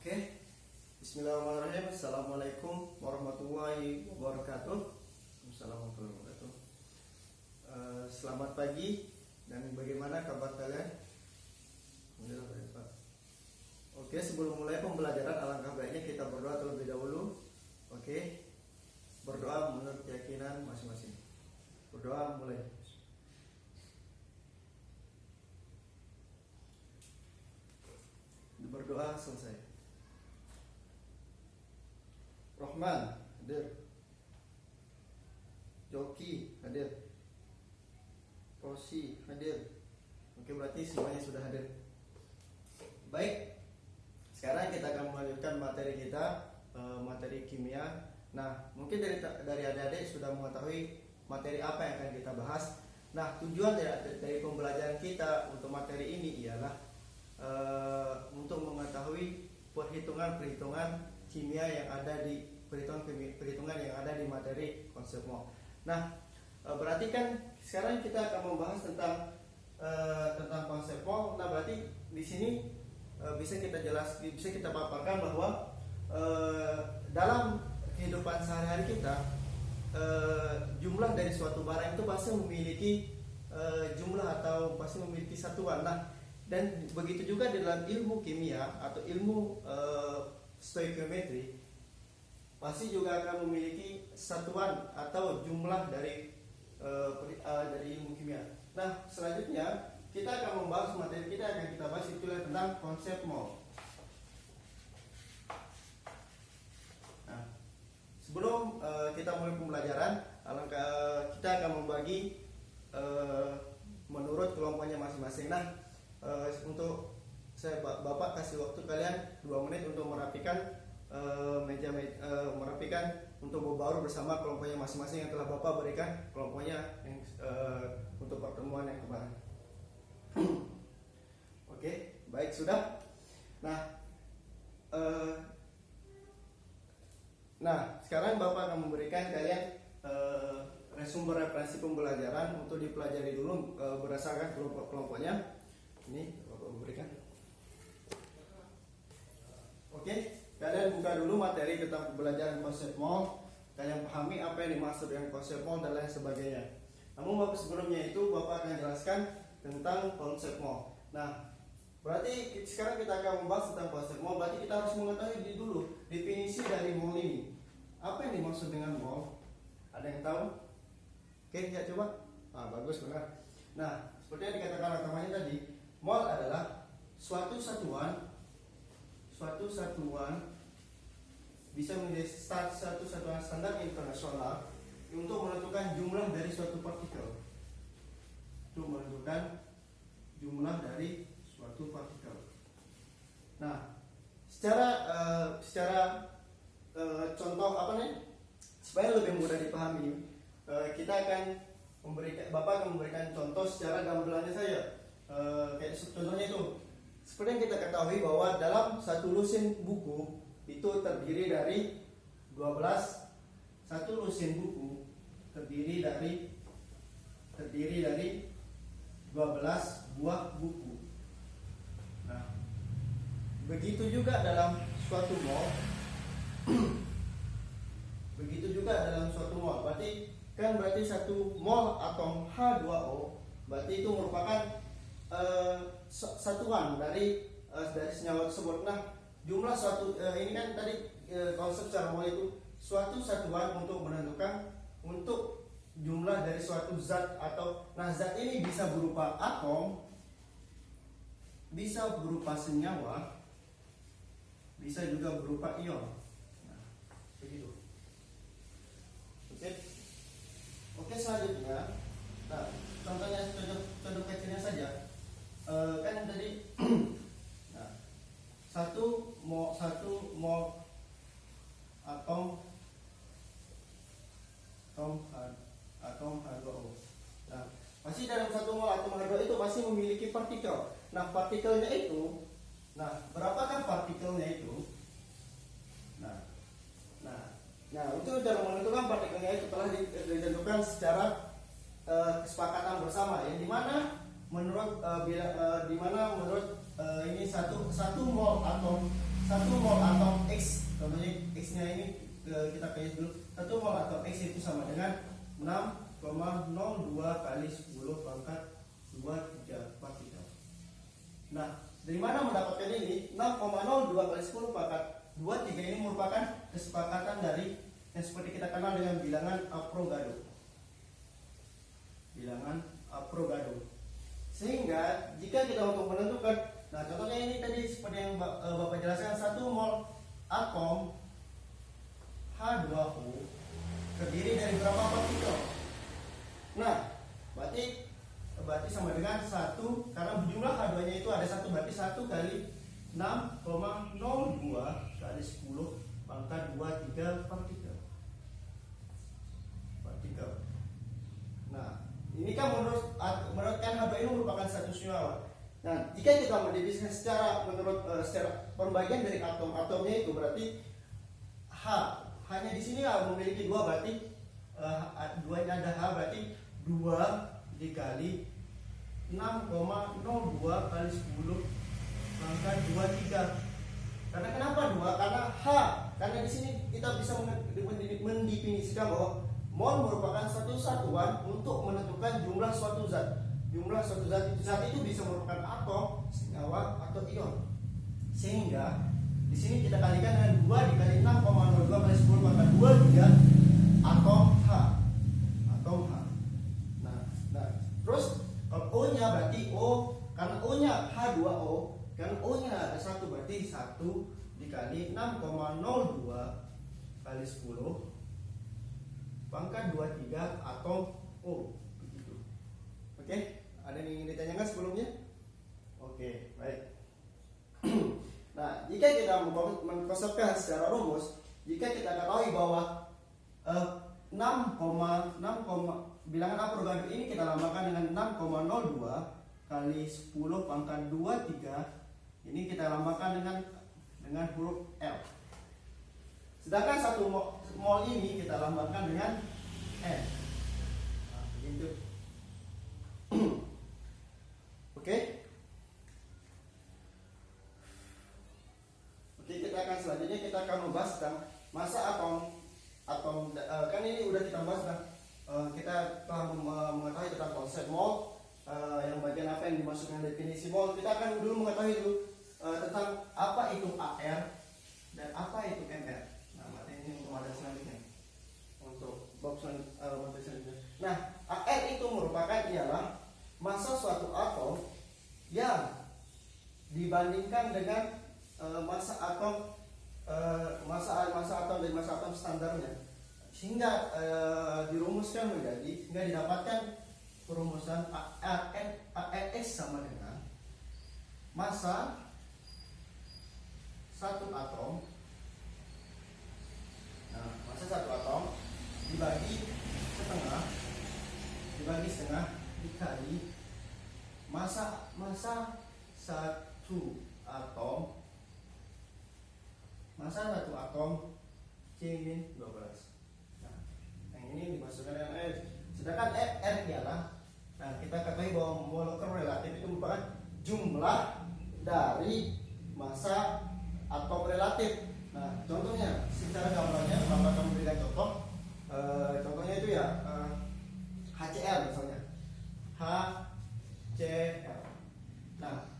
Oke, Bismillahirrahmanirrahim. Assalamualaikum warahmatullahi wabarakatuh. Assalamualaikum warahmatullahi wabarakatuh. Selamat pagi dan bagaimana kabar kalian? Alhamdulillah baik, Pak. Oke, sebelum mulai pembelajaran alangkah baiknya kita berdoa terlebih dahulu. Oke, berdoa menurut keyakinan masing-masing. Berdoa mulai. Berdoa selesai. Rohman hadir, Joki hadir, Rosi hadir. Oke, berarti semuanya sudah hadir. Baik, sekarang kita akan melanjutkan materi kita, materi kimia. Nah, mungkin dari adik-adik sudah mengetahui materi apa yang akan kita bahas. Nah, tujuan dari pembelajaran kita untuk materi ini ialah untuk mengetahui perhitungan kimia yang ada di perhitungan yang ada di materi konsep mol. Nah, berarti kan sekarang kita akan membahas tentang konsep mol. Nah, berarti di sini bisa kita paparkan bahwa dalam kehidupan sehari-hari kita, jumlah dari suatu barang itu pasti memiliki jumlah atau pasti memiliki satuan. Nah, dan begitu juga di dalam ilmu kimia atau ilmu stoikiometri pasti juga akan memiliki satuan atau jumlah dari ilmu kimia. Nah, selanjutnya kita akan membahas materi kita akan kita bahas itu tentang konsep mol. Nah, sebelum kita mulai pembelajaran, kita akan membagi menurut kelompoknya masing-masing. Nah, untuk Bapak kasih waktu kalian 2 menit untuk merapikan merapikan untuk berbaur bersama kelompoknya masing-masing yang telah Bapak berikan kelompoknya yang untuk pertemuan yang kemarin. Oke, baik sudah. Nah, sekarang Bapak akan memberikan kalian sumber referensi pembelajaran untuk dipelajari dulu berdasarkan kelompok-kelompoknya. Ini Bapak memberikan. Oke, kalian buka dulu materi tentang pembelajaran konsep mol. Kalian pahami apa yang dimaksud dengan konsep mol dan lain sebagainya. Namun Bapak sebelumnya itu Bapak akan jelaskan tentang konsep mol. Nah, berarti sekarang kita akan membahas tentang konsep mol. Berarti kita harus mengetahui dulu definisi dari mol ini. Apa yang dimaksud dengan mol? Ada yang tahu? Oke, ya coba. Bagus benar. Nah, seperti yang dikatakan namanya tadi, mol adalah suatu satuan bisa menjadi satu satuan standar internasional untuk menentukan jumlah dari suatu partikel. Untuk menentukan jumlah dari suatu partikel. Nah, secara contoh supaya lebih mudah dipahami, Bapak akan memberikan contoh secara gambarannya saja. Kayak contohnya itu, seperti yang kita ketahui bahwa dalam satu lusin buku itu terdiri dari 12. Satu lusin buku terdiri dari 12 buah buku. Nah, begitu juga dalam suatu mol. Berarti satu mol atom H2O berarti itu merupakan satuan dari senyawa tersebut. Nah, jumlah ini kan tadi konsep secara mol itu suatu satuan untuk menentukan untuk jumlah dari suatu zat zat ini bisa berupa atom, bisa berupa senyawa, bisa juga berupa ion. Nah, begitu. Oke, selanjutnya, nah, contoh kecilnya saja. Kan tadi nah, satu mol atom H2O. Nah, pasti dalam satu mol atom H2O itu masih memiliki partikel. Nah, partikelnya itu, berapakah partikelnya itu? Nah, untuk dalam menentukan partikelnya itu telah ditentukan secara kesepakatan bersama, yang dimana menurut ini satu mol atom 1 mol atom X, contohnya X nya ini kita kayak dulu, 1 mol atom X itu sama dengan 6,02 kali 10 pangkat 23 partikel. Nah, dari mana mendapatkan ini? 6,02 kali 10 pangkat 23 ini merupakan kesepakatan dari yang seperti kita kenal dengan bilangan Avogadro. Bilangan Avogadro. Sehingga jika kita untuk menentukan, nah contohnya ini tadi seperti yang Bapak jelaskan, 1 mol atom H2O terdiri dari berapa partikel? Nah, berarti sama dengan 1, karena jumlah H2-nya itu ada 1, berarti 1 kali 6,02 kali 10 pangkat 23 partikel. Nah, ini kan menurut kan H2 ini merupakan satu senyawa. Nah, jika kita mendefinisikan secara pembagian dari atom-atomnya itu, berarti hanya di sini memiliki 2, berarti 2 nya ada H, berarti 2 dikali 6,02 kali 10 pangkat 23. Karena kenapa 2? Karena karena di sini kita bisa mendefinisikan bahwa mol merupakan satu satuan untuk menentukan jumlah suatu zat. Jumlah suatu zat itu bisa merupakan atom, senyawa, atau ion. Sehingga di sini kita kalikan dengan 2 dikali 6,02 kali 10 pangkat 23 atom H. Nah, terus kalau O-nya berarti O, karena O-nya H2O, karena O-nya ada 1, berarti 1 dikali 6,02 kali 10 pangkat 23 atom O. Begitu. Oke, ada yang ingin ditanyakan sebelumnya? Oke, baik. Nah, jika kita mengkonsepkan secara rumus, jika kita ketahui bahwa 6, bilangan Avogadro ini kita lambangkan dengan 6,02 kali 10 pangkat 23, ini kita lambangkan dengan huruf L. Sedangkan 1 mol ini kita lambangkan dengan N. Nah, begitu. Oke, kita akan selanjutnya kita akan membahas tentang massa atom. Kan ini udah kita bahas, kita telah mengetahui tentang konsep mol, yang bagian apa yang dimasukkan definisi mol. Kita akan dulu mengetahui tentang apa itu AR dan apa itu MR. Nah, materi ini untuk materi selanjutnya, untuk bab materi selanjutnya. Nah, AR itu ialah massa suatu atom yang dibandingkan dengan massa atom dan massa atom standarnya, sehingga dirumuskan sehingga didapatkan perumusan ARS sama dengan massa satu atom. Nah, massa satu atom dibagi setengah dikali massa satu atom. Massa satu atom C-12. Nah, yang ini dimasukkan dengan R. Sedangkan R ialah, nah kita ketahui bahwa molekul relatif itu merupakan jumlah dari massa atom relatif. Nah, contohnya secara gambarnya, Bapak akan memberikan contoh. Contohnya itu ya HCl misalnya. HCl. Nah,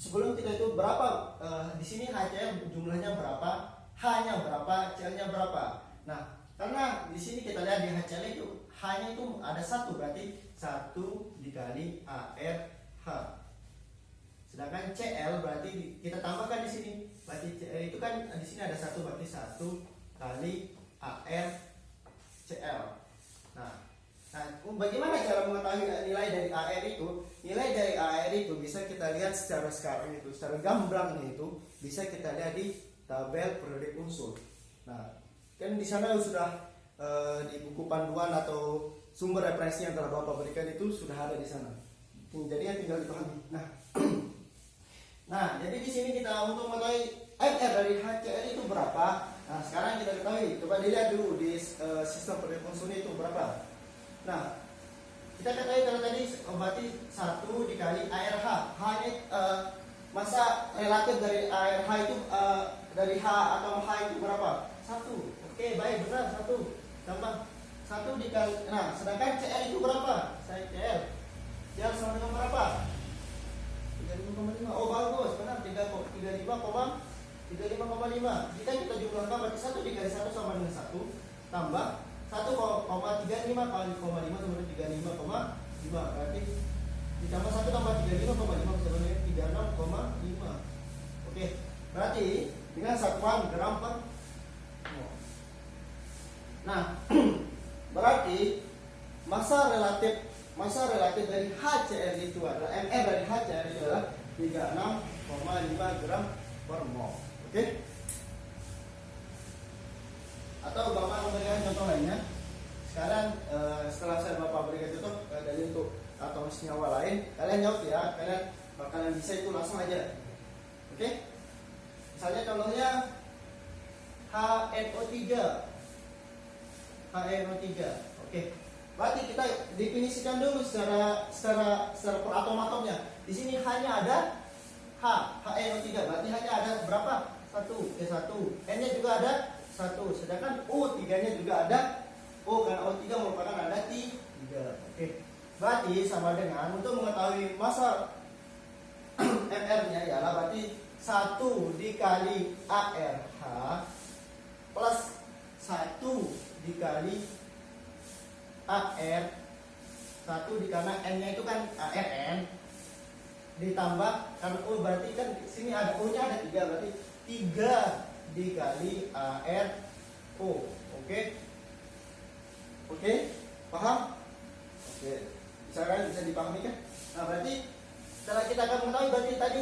sebelum kita itu berapa, di sini HCl jumlahnya berapa, H-nya berapa, Cl-nya berapa. Nah, karena di sini kita lihat di HCl itu H-nya itu ada 1, berarti 1 dikali ARH. Sedangkan Cl berarti kita tambahkan di sini, berarti Cl itu kan di sini ada 1, berarti 1 kali ArCl. Nah, bagaimana cara mengetahui nilai dari AR itu? Nilai dari AR itu bisa kita lihat secara sekarang itu, secara gamblangnya itu bisa kita lihat di tabel periodik unsur. Nah, kan di sana sudah di buku panduan atau sumber referensi yang telah Bapak berikan itu sudah ada di sana. Jadi yang tinggal dipahami. Nah, jadi di sini kita untuk mengetahui MR dari HCl itu berapa. Nah, sekarang kita ketahui. Coba dilihat dulu di sistem periodik unsur itu berapa. Nah, kita ketahui kalau tadi berarti 1 dikali ARH. H-nya masa relatif dari ARH itu dari H atau H itu berapa? 1. Oke, baik, benar, 1. Tambah 1 dikali, nah sedangkan CL itu berapa? Saya CL sama dengan berapa? 35,5. Oh bagus, benar, 35,5. Jika kita jumlahkan berarti 1 dikali 1 sama dengan 1 tambah 1,35 kali 0,5 sama dengan 35,5. Berarti ditambah 1 tambah 35,5 sama dengan 36,5. Oke, berarti dengan satuan gram per mol. Nah, berarti massa relatif dari HCl itu adalah MR dari HCl itu adalah 36,5 gram per mol. Oke? Atau Bapak memberikan contoh lainnya. Sekarang setelah saya Bapak berikan contoh dari untuk atau senyawa lain, kalian jawab ya. Kalian bakalan bisa itu langsung aja. Oke? Misalnya contohnya HNO3. Oke. Berarti kita definisikan dulu secara peratomatomnya. Di sini hanya ada HNO3. Berarti hanya ada berapa? 1. N-nya juga ada 1. Sedangkan O3-nya juga ada O, karena O3 merupakan ada 3. Oke. Berarti sama dengan untuk mengetahui massa MR-nya ialah berarti 1 dikali ARH plus 1 dikali AR 1 karena N-nya itu kan ARN ditambah karena O berarti kan sini ada O-nya ada 3 berarti 3 dikali AR O. Oke? Paham? Oke. Bisa dipahami kan? Nah, berarti setelah kita akan mengetahui berarti tadi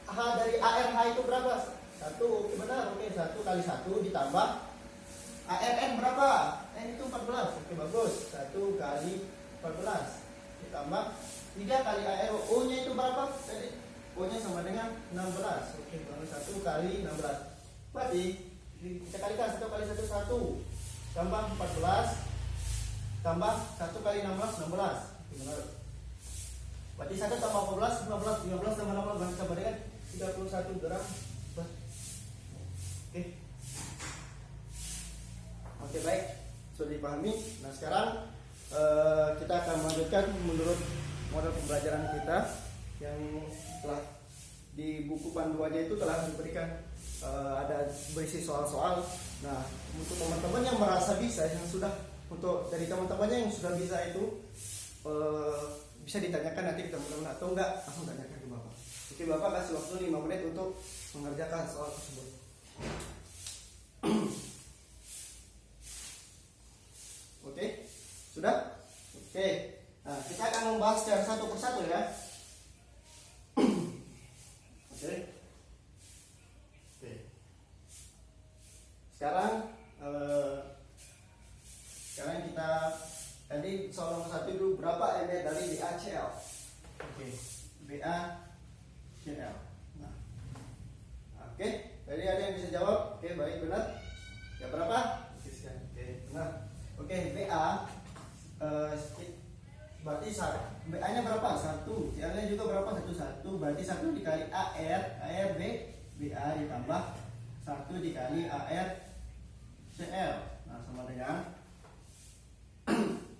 H dari ARH itu berapa? 1. Oke, benar. Oke, 1 kali 1 ditambah ARN berapa? N itu 14. Oke, bagus. 1 kali 14 ditambah 3 kali AR. O-nya itu berapa? O-nya sama dengan 16. Oke, baru 1 kali 16. Berarti kita kalikan 1 kali 1 1 tambah 14 tambah 1 kali 16 16. Oke, benar. Berarti 1 tambah 14 15 tambah 16 berarti sama dengan 31 gram. Oke, baik, sudah dipahami. Nah, sekarang kita akan melanjutkan menurut model pembelajaran kita yang telah di buku panduannya itu telah diberikan ada berisi soal-soal. Nah, untuk teman-teman yang merasa bisa, yang sudah untuk dari teman-temannya yang sudah bisa itu bisa ditanyakan nanti ke teman-teman atau enggak langsung tanyakan ke Bapak. Oke, Bapak kasih waktu 5 menit untuk mengerjakan soal tersebut. Oke, sudah? Oke, nah kita akan membahas secara satu persatu ya. Oke. Sekarang kita tadi soal nomor 1 dulu, berapa MR dari BaCl? Oke, BaCl. Nah, oke, tadi ada yang bisa jawab? Oke, baik, benar. Ya berapa? Oke, benar. Oke, BA berarti BA-nya berapa? 1. CL-nya juga berapa? 1. Berarti 1 dikali AR B, BA ditambah 1 dikali AR CL. Nah, sama dengan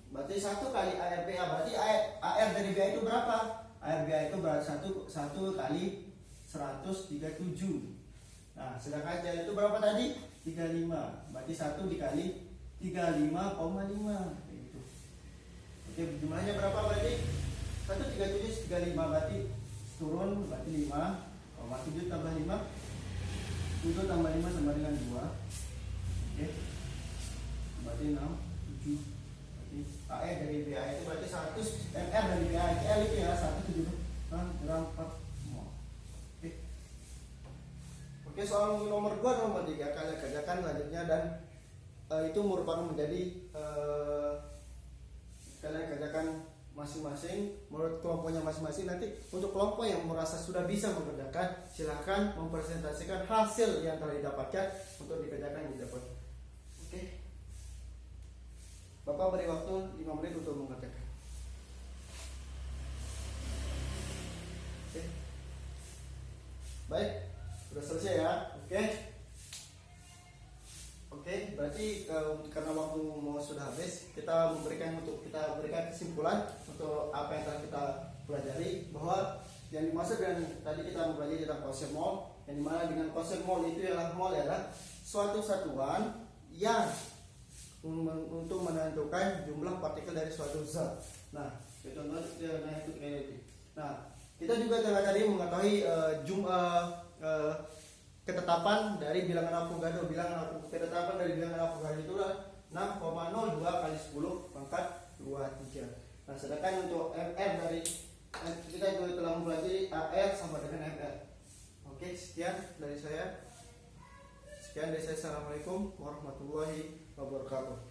berarti 1 kali AR BA. Berarti AR dari BA itu berapa? AR BA itu berarti 1 kali 137. Nah, sedangkan CL itu berapa tadi? 35. Berarti 1 dikali 35,5 gitu. Oke, jumlahnya berapa berarti? 137 35 berarti turun berarti 5,7 tambah 5 7 tambah 5 sama dengan 2. Oke. Berarti 6 7. Berarti AE dari BA itu berarti 100 MR dari BA L itu ya 170 gram per mol. Oke. Oke, soal nomor 2 nomor 3 kalian kerjakan selanjutnya dan itu merupakan menjadi kalian kerjakan masing-masing menurut kelompoknya masing-masing. Nanti untuk kelompok yang merasa sudah bisa mengerjakan, silahkan mempresentasikan hasil yang telah didapatkan untuk dikerjakan di depan. Oke, Bapak beri waktu 5 menit untuk mengerjakan. Oke. Baik, sudah selesai ya. Oke. Oke, berarti karena waktu mau sudah habis, kita berikan kesimpulan untuk apa yang telah kita pelajari, bahwa yang dimaksud dengan tadi kita mempelajari tentang konsep mol, yang dimana dengan konsep mol itu adalah mol adalah suatu satuan yang untuk menentukan jumlah partikel dari suatu zat. Nah, kita juga telah tadi mengetahui ketetapan dari bilangan Avogadro. Ketetapan dari bilangan Avogadro itu adalah 6,02 kali 10 pangkat 23. Nah, sedangkan untuk MR dari kita juga telah mempelajari AR sama dengan MR. Oke, sekian dari saya. Assalamualaikum warahmatullahi wabarakatuh.